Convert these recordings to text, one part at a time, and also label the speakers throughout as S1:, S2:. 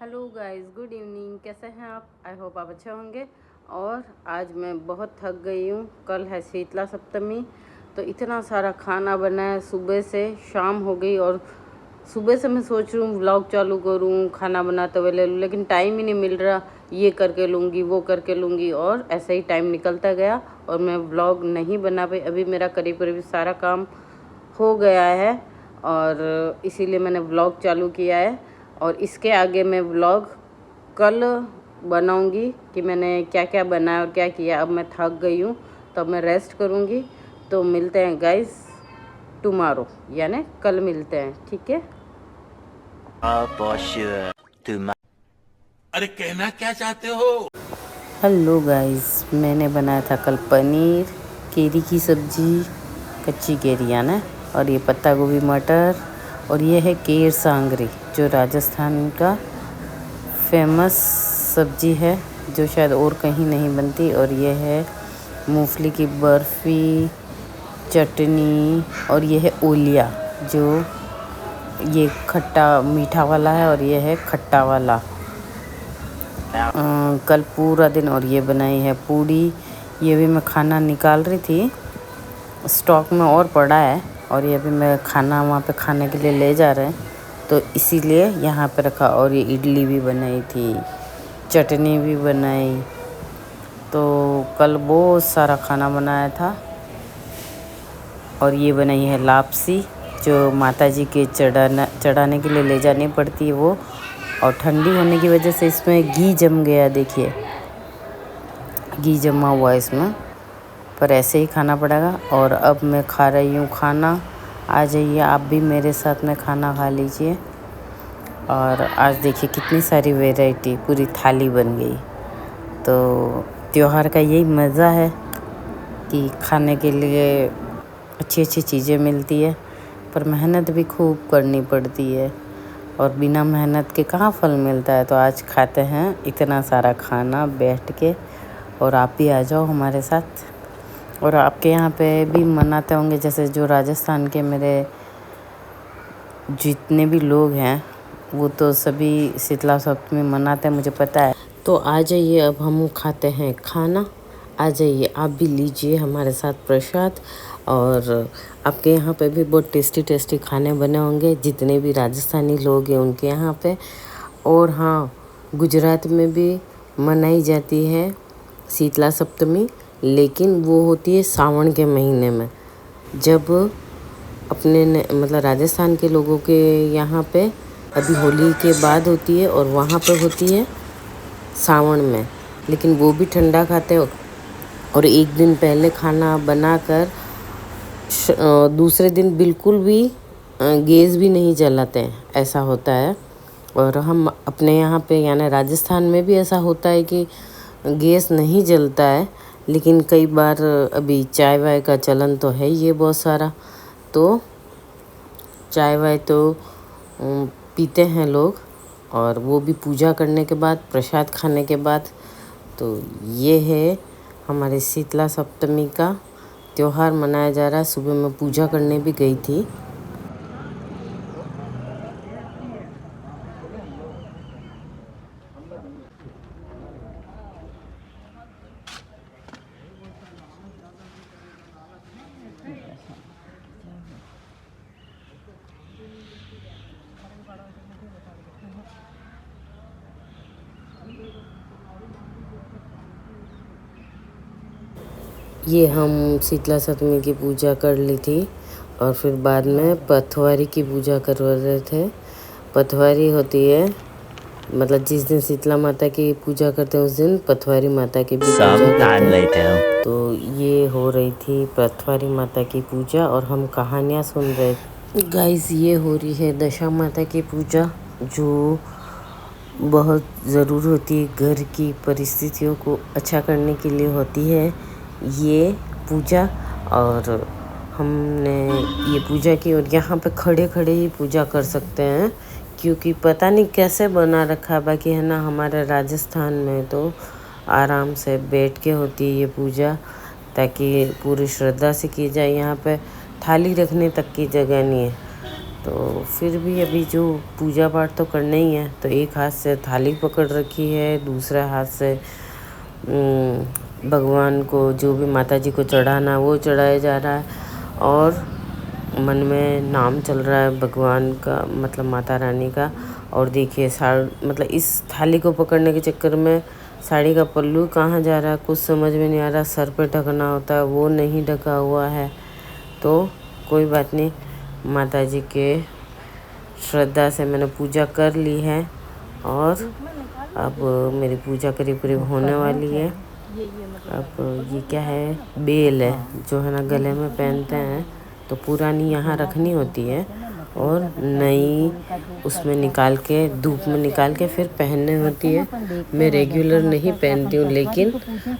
S1: Hello guys, good evening. कैसे हैं आप? आई होप आप अच्छे होंगे। और आज मैं बहुत थक गई हूँ। कल है शीतला सप्तमी, तो इतना सारा खाना बना है, सुबह से शाम हो गई। और सुबह से मैं सोच रही हूँ व्लॉग चालू करूँ, खाना बनाते हुए ले लूँ, लेकिन टाइम ही नहीं मिल रहा। ये करके लूँगी, वो करके लूँगी, और ऐसे ही टाइम निकलता गया और मैं व्लॉग नहीं बना पाई। अभी मेरा करीब करीब सारा काम हो गया है और इसीलिए मैंने व्लॉग चालू किया है। और इसके आगे मैं व्लॉग कल बनाऊंगी कि मैंने क्या क्या बनाया और क्या किया। अब मैं थक गई हूँ, तो अब मैं रेस्ट करूँगी। तो मिलते हैं गाइस टुमारो, यानी कल मिलते हैं, ठीक है?
S2: अरे कहना क्या चाहते हो?
S1: हेलो गाइस, मैंने बनाया था कल पनीर, केरी की सब्जी, कच्ची केरिया ना, और ये पत्ता गोभी मटर, और ये है केर सांगरी, जो राजस्थान का फेमस सब्जी है, जो शायद और कहीं नहीं बनती। और ये है मूंगफली की बर्फ़ी, चटनी, और ये है ओलिया, जो ये खट्टा मीठा वाला है और ये है खट्टा वाला। कल पूरा दिन। और ये बनाई है पूड़ी। ये भी मैं खाना निकाल रही थी, स्टॉक में और पड़ा है, और ये भी मैं खाना वहाँ पे खाने के लिए ले जा रहे हैं, तो इसीलिए यहाँ पे रखा। और ये इडली भी बनाई थी, चटनी भी बनाई। तो कल बहुत सारा खाना बनाया था। और ये बनाई है लापसी, जो माता जी के चढ़ाने के लिए ले जानी पड़ती है वो। और ठंडी होने की वजह से इसमें घी जम गया, देखिए घी जमा हुआ है इसमें, पर ऐसे ही खाना पड़ेगा। और अब मैं खा रही हूँ खाना। आ जाइए आप भी मेरे साथ में खाना खा लीजिए। और आज देखिए कितनी सारी वैरायटी, पूरी थाली बन गई। तो त्योहार का यही मज़ा है कि खाने के लिए अच्छी अच्छी चीज़ें मिलती है, पर मेहनत भी खूब करनी पड़ती है, और बिना मेहनत के कहाँ फल मिलता है। तो आज खाते हैं इतना सारा खाना बैठ के। और आप भी आ जाओ हमारे साथ। और आपके यहाँ पे भी मनाते होंगे, जैसे जो राजस्थान के मेरे जितने भी लोग हैं, वो तो सभी शीतला सप्तमी मनाते हैं, मुझे पता है। तो आ जाइए, अब हम खाते हैं खाना। आ जाइए, आप भी लीजिए हमारे साथ प्रसाद। और आपके यहाँ पे भी बहुत टेस्टी टेस्टी खाने बने होंगे, जितने भी राजस्थानी लोग हैं उनके यहाँ पे। और हाँ, गुजरात में भी मनाई जाती है शीतला सप्तमी, लेकिन वो होती है सावन के महीने में, जब अपने मतलब राजस्थान के लोगों के यहाँ पे अभी होली के बाद होती है, और वहाँ पे होती है सावन में। लेकिन वो भी ठंडा खाते हैं, और एक दिन पहले खाना बनाकर दूसरे दिन बिल्कुल भी गैस भी नहीं जलाते हैं, ऐसा होता है। और हम अपने यहाँ पे यानी राजस्थान में भी ऐसा होता है कि गैस नहीं जलता है, लेकिन कई बार अभी चाय वाय का चलन तो है ही है बहुत सारा, तो चाय वाय तो पीते हैं लोग, और वो भी पूजा करने के बाद, प्रसाद खाने के बाद। तो ये है हमारे शीतला सप्तमी का त्योहार मनाया जा रहा है। सुबह मैं पूजा करने भी गई थी। ये हम शीतला सप्तमी की पूजा कर ली थी, और फिर बाद में पथवारी की पूजा करवा रहे थे। पथवारी होती है, मतलब जिस दिन शीतला माता की पूजा करते हैं उस दिन पथवारी माता की भी पूजा करते हैं। तो ये हो रही थी पथवारी माता की पूजा, और हम कहानियाँ सुन रहे थे। गाइस, ये हो रही है दशा माता की पूजा, जो बहुत ज़रूर होती है, घर की परिस्थितियों को अच्छा करने के लिए होती है ये पूजा। और हमने ये पूजा की, और यहाँ पे खड़े खड़े ही पूजा कर सकते हैं, क्योंकि पता नहीं कैसे बना रखा है। बाकी है ना, हमारे राजस्थान में तो आराम से बैठ के होती है ये पूजा, ताकि पूरी श्रद्धा से की जाए। यहाँ पे थाली रखने तक की जगह नहीं है, तो फिर भी अभी जो पूजा पाठ तो करना ही है, तो एक हाथ से थाली पकड़ रखी है, दूसरा हाथ से भगवान को जो भी माता जी को चढ़ाना वो चढ़ाया जा रहा है, और मन में नाम चल रहा है भगवान का, मतलब माता रानी का। और देखिए मतलब इस थाली को पकड़ने के चक्कर में साड़ी का पल्लू कहाँ जा रहा है कुछ समझ में नहीं आ रहा। सर पे ढकना होता है वो नहीं ढका हुआ है, तो कोई बात नहीं, माता जी के श्रद्धा से मैंने पूजा कर ली है। और अब मेरी पूजा करीब करीब होने वाली है। अब ये क्या है, बेल है जो है ना गले में पहनते हैं, तो पुरानी यहाँ रखनी होती है और नई उसमें निकाल के धूप में निकाल के फिर पहननी होती है। मैं रेगुलर नहीं पहनती हूँ, लेकिन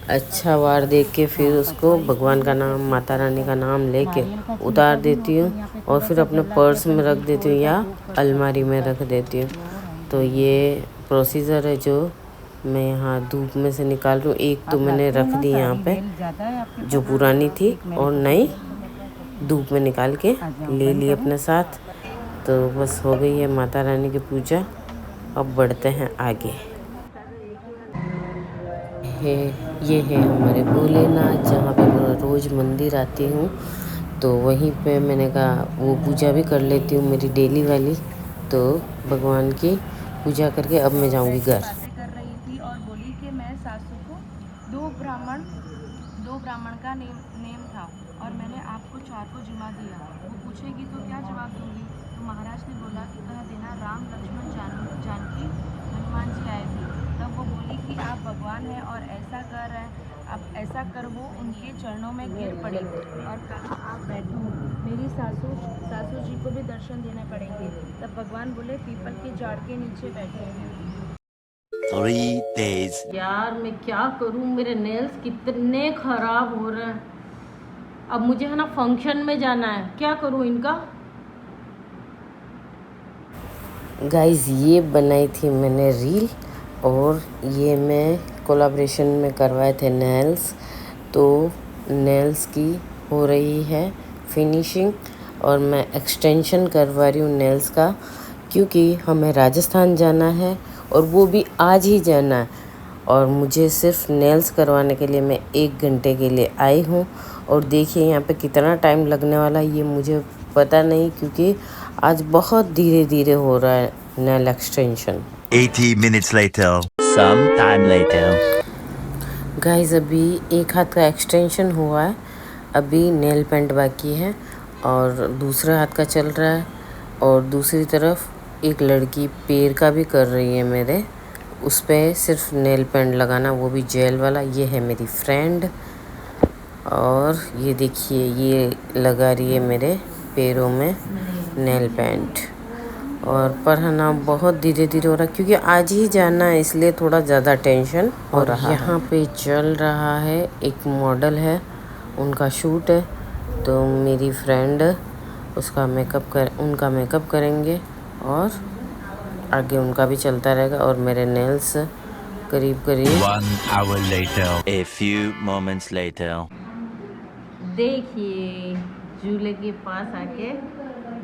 S1: अच्छा वार देख के फिर उसको भगवान का नाम माता रानी का नाम लेके उतार देती हूँ और फिर अपने पर्स में रख देती हूँ या अलमारी में रख देती हूँ। तो ये प्रोसीजर है जो मैं यहाँ धूप में से निकाल रही हूँ। एक तो मैंने रख दी यहाँ पे जो पुरानी थी और नई धूप में निकाल के ले ली अपने साथ। तो बस हो गई है माता रानी की पूजा। अब बढ़ते हैं आगे। ये है हमारे भोलेनाथ, जहाँ पे मैं रोज़ मंदिर आती हूँ, तो वहीं पे मैंने कहा वो पूजा भी कर लेती हूँ मेरी डेली वाली। तो भगवान की पूजा करके अब मैं जाऊँगी घर।
S2: कर रही थी और बोली कि मैं सासू को दो ब्राह्मण का नेम था और मैंने आपको 4 को जिमा दिया। वो पूछेगी तो क्या जवाब दूंगी? तो महाराज ने बोला कि कह देना राम लक्ष्मण जानकी हनुमान जी आए थे। तब वो बोली कि आप भगवान हैं और ऐसा कर रहे हैं, अब ऐसा कर वो उनके चरणों में गिर पड़ी और कहा आप बैठो, मेरी सासू जी को भी दर्शन देने पड़ेंगे। तब भगवान बोले पीपल के झाड़ के नीचे बैठे हैं।
S1: 3 days। यार मैं क्या करूं, मेरे नेल्स कितने ख़राब हो रहे हैं। अब मुझे है ना फंक्शन में जाना है, क्या करूं इनका। गाइस ये बनाई थी मैंने रील, और ये मैं कोलैबोरेशन में करवाए थे नेल्स। तो नेल्स की हो रही है फिनिशिंग और मैं एक्सटेंशन करवा रही हूँ नेल्स का, क्योंकि हमें राजस्थान जाना है और वो भी आज ही जाना है। और मुझे सिर्फ नेल्स करवाने के लिए मैं 1 घंटे के लिए आई हूँ। और देखिए यहाँ पे कितना टाइम लगने वाला है ये मुझे पता नहीं, क्योंकि आज बहुत धीरे धीरे हो रहा है nail extension.
S3: 80 minutes later. Some time later.
S1: Guys अभी एक हाथ का एक्सटेंशन हुआ है, अभी नेल पेंट बाकी है और दूसरा हाथ का चल रहा है। और दूसरी तरफ एक लड़की पैर का भी कर रही है मेरे, उस पर सिर्फ नेल पेंट लगाना, वो भी जेल वाला। ये है मेरी फ्रेंड, और ये देखिए ये लगा रही है मेरे पैरों में नेल पेंट। और पर है ना बहुत धीरे धीरे हो रहा है, क्योंकि आज ही जाना है इसलिए थोड़ा ज़्यादा टेंशन हो रहा है। यहाँ पे चल रहा है एक मॉडल है, उनका शूट है, तो मेरी फ्रेंड उनका मेकअप करेंगे और आगे उनका भी चलता रहेगा। और मेरे नेल्स करीब
S3: 1 hour later. A few moments later.
S1: देखिए झूले के पास आके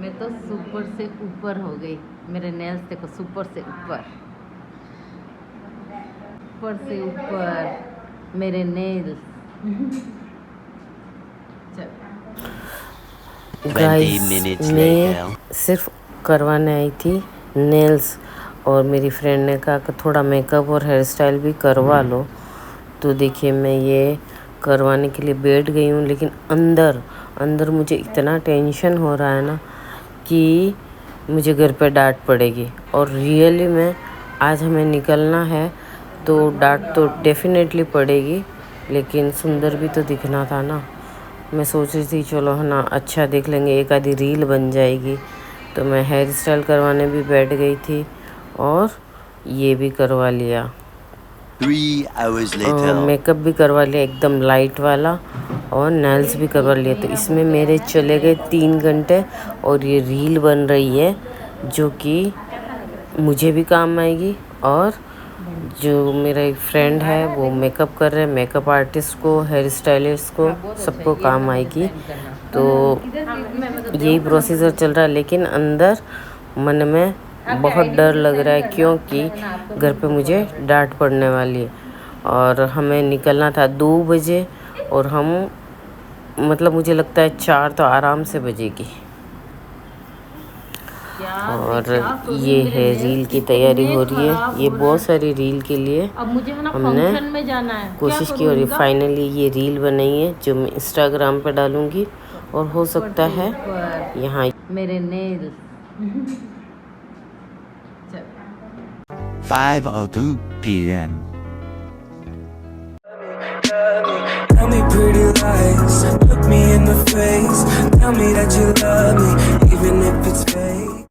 S1: मैं तो सुपर से ऊपर हो गई। मेरे नेल्स देखो, सुपर से ऊपर मेरे नेल्स। गाइस मैं सिर्फ करवाने आई थी नेल्स, और मेरी फ्रेंड ने कहा कि थोड़ा मेकअप और हेयर स्टाइल भी करवा लो। तो देखिए मैं ये करवाने के लिए बैठ गई हूँ, लेकिन अंदर मुझे इतना टेंशन हो रहा है ना कि मुझे घर पे डांट पड़ेगी। और रियली में आज हमें निकलना है तो डांट तो डेफिनेटली पड़ेगी, लेकिन सुंदर भी तो दिखना था ना। मैं सोच रही थी चलो है ना अच्छा देख लेंगे, एक आधी रील बन जाएगी। तो मैं हेयर स्टाइल करवाने भी बैठ गई थी और ये भी करवा लिया।
S3: 3 hours later.
S1: मेकअप भी करवा लिया एकदम लाइट वाला, और नेल्स भी करवा लिए। तो इसमें मेरे चले गए 3 घंटे, और ये रील बन रही है जो कि मुझे भी काम आएगी, और जो मेरा एक फ्रेंड है वो मेकअप कर रहे हैं, मेकअप आर्टिस्ट को, हेयर स्टाइलिस्ट को, सबको काम आएगी। तो यही प्रोसीजर चल रहा है, लेकिन अंदर मन में बहुत डर लग रहा है क्योंकि घर पे मुझे डांट पड़ने वाली है और हमें निकलना था 2 बजे और हम मतलब मुझे लगता है 4 तो आराम से बजेगी। और ये है रील की तैयारी हो रही है, ये बहुत सारी रील के लिए हमने कोशिश की और ये फाइनली ये रील बनाई है जो मैं इंस्टाग्राम पे डालूंगी और हो सकता है यहाँ
S4: मेरे nail
S3: 5:02 p.m.
S5: Tell me pretty lies, look me in the face. Tell me that you love me, even if it's fake.